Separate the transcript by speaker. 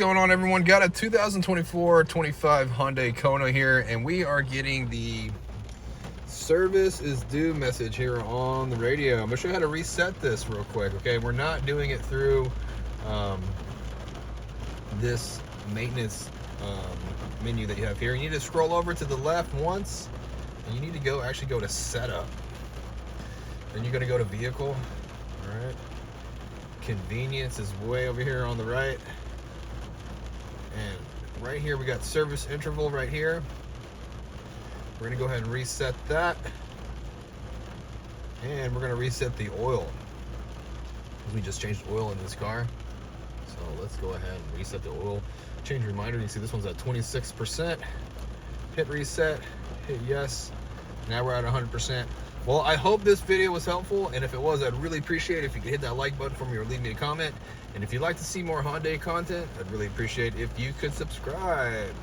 Speaker 1: Going on, everyone? Got a 2024-25 Hyundai Kona here, and we are getting the service is due message here on the radio. I'm gonna show you how to reset this real quick. Okay, we're not doing it through this maintenance menu that you have here. You need to scroll over to the left once, and you need to actually go to setup. Then you're gonna go to vehicle. All right, convenience is way over here on the right. And right here we got service interval right here. We're gonna go ahead and reset that, and we're gonna reset the oil. We just changed oil in this car, so let's go ahead and reset the oil. Change reminder. You can see this one's at 26%. Hit reset, hit yes. Now we're at 100%. Well, I hope this video was helpful, and if it was, I'd really appreciate it if you could hit that like button for me or leave me a comment. And if you'd like to see more Hyundai content, I'd really appreciate if you could subscribe.